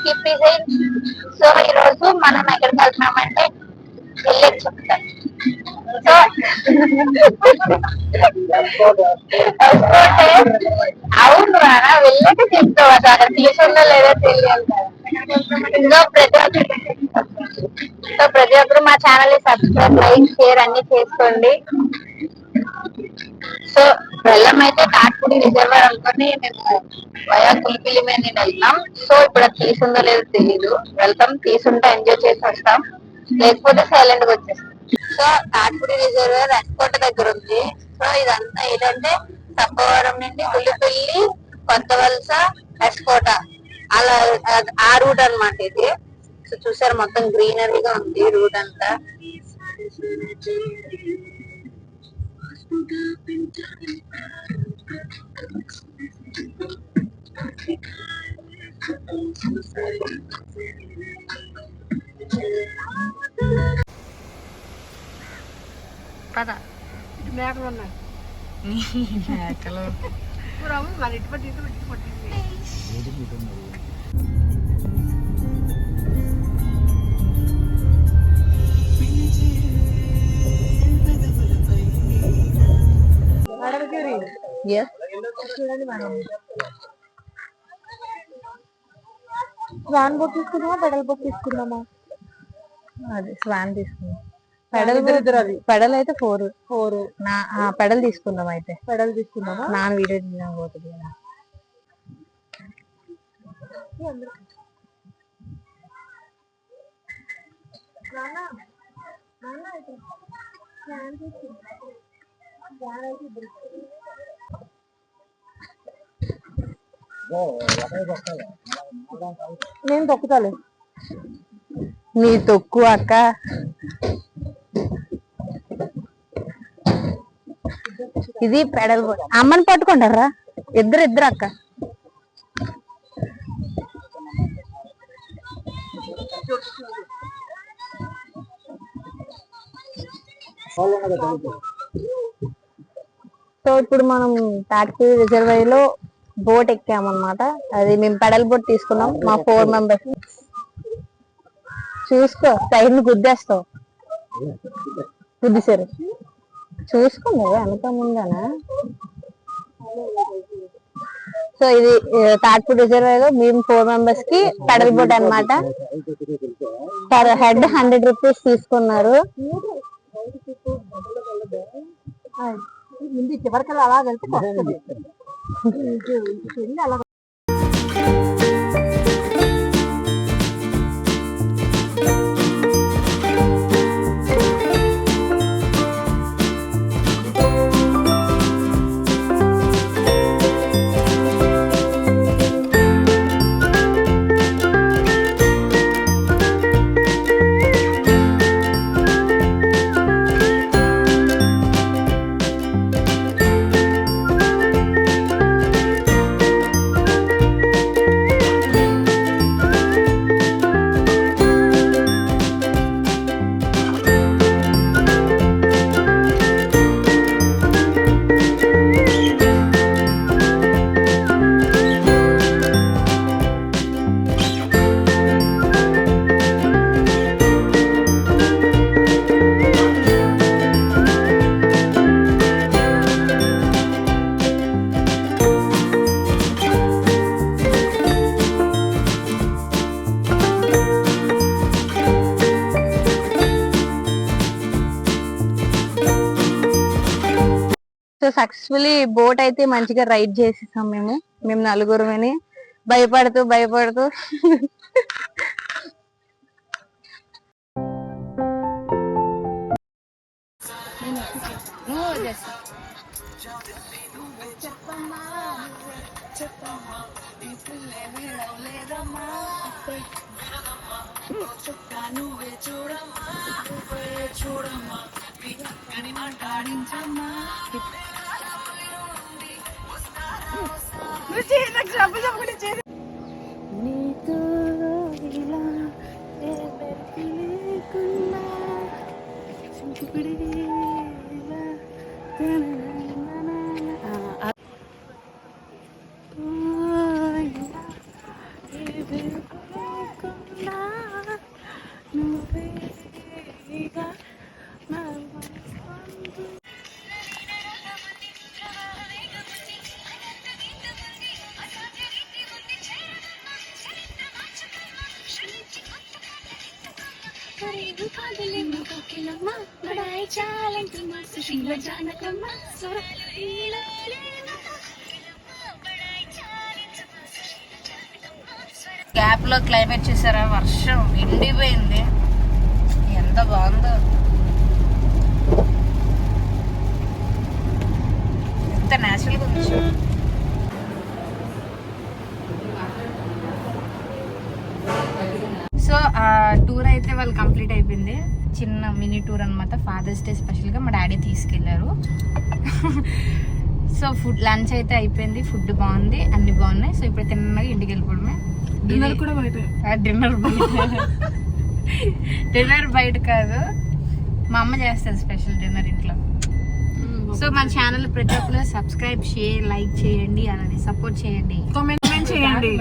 Keep so ఈ రోజు మనం ఎక్కడికి వెళ్తున్నామంటే వెళ్ళేది చెప్తాను. సో అవును అలా వెళ్ళాక చెప్తావు, అది అక్కడ తీసుందో లేదో తెలియాలి కదా. సో ప్రతి ఒక్కరు మా ఛానల్ ని సబ్స్క్రైబ్, లైక్, షేర్ అన్ని చేసుకోండి. సో వెళ్ళం అయితే తాటిపూడి రిజర్వర్ అనుకుని మేము వయా కులిపిలి మీద నేను వెళ్తాం. సో ఇప్పుడు అది తీసుందో లేదో తెలీదు, వెళ్తాం, తీసుంటే ఎంజాయ్ చేసి వస్తాం, లేకపోతే సైలెంట్ గా వచ్చేస్తాం. సో తాటిపూడి రిజర్వర్ రెస్కోట దగ్గర ఉంది. సో ఇదంతా ఏంటంటే తప్పవరం నుండి గుల్లిపల్లి, కొత్త వలస, ఎస్కోట అలా ఆ రూట్ అనమాట ఇది. సో చూసారు మొత్తం గ్రీనరీగా ఉంది రూట్ అంతా. పదా మేకలు ఉన్నాయి, మేకలు మన ఇటు పట్టి ఇటు ఇటు పట్టింది. చూడండి మేడం, స్వాన్ బుక్ తీసుకుందామా పెడల్ బుక్ తీసుకుందామా? అది స్వాన్ తీసుకుందాం. పెడల్ అయితే 4 పెడల్ తీసుకుందాం. అయితే పెడల్ తీసుకుందామా? నాన్న వీడియో పోతుంది కదా. నేను తొక్కుతాలే, నీ తొక్కు అక్క. ఇది పెడల్. అమ్మని పట్టుకుంటారా ఇద్దరు అక్క. సో ఇప్పుడు మనం తాటిపూడి రిజర్వాయర్ లో బోట్ ఎక్కామన్నమాట. అది మేము పెడల్ బోట్ తీసుకున్నాం మా 4 మెంబర్స్. చూసుకో సైడ్ ని గుద్దేస్తావు, గుద్దిసారు చూసుకోండి వెనక ముందనా. సో ఇది తాటిపూడి రిజర్వాయర్, మేము 4 మెంబర్స్ కి పెడల్ బోట్ అనమాట. పర్ హెడ్ 100 రూపీస్ తీసుకున్నారు. చివరికల్లా అలా వెళ్తే అలా. సో సక్సెస్ఫుల్లీ బోట్ అయితే మంచిగా రైడ్ చేసేసాం మేము నలుగురుమని భయపడుతూ లేకున్నా నువ్వేగా నా మనసు. గ్యాప్ లో క్లైమేట్ చూసారా, వర్షం ఎండిపోయింది, ఎంత బాగుందో, ఎంత నేచురల్ గా ఉంది. సో ఆ టూర్ అయితే వాళ్ళు కంప్లీట్ అయిపోయింది, చిన్న మినీ టూర్ అనమాట. ఫాదర్స్ డే స్పెషల్ గా మా డాడీ తీసుకెళ్లారు. సో ఫుడ్ లంచ్ అయితే అయిపోయింది, ఫుడ్ బాగుంది, అన్ని బాగున్నాయి. సో ఇప్పుడు తిన్నగా ఇంటికి వెళ్ళిపోవడమే. డిన్నర్ కూడా బయట. డిన్నర్ బయట. డిన్నర్ బయట కాదు, మా అమ్మ చేస్తారు స్పెషల్ డిన్నర్ ఇంట్లో. సో మన ఛానల్ ప్రతి ఒక్కరు సబ్స్క్రైబ్, షేర్, లైక్ చేయండి, అలానే సపోర్ట్ చేయండి, కామెంట్ చేయండి.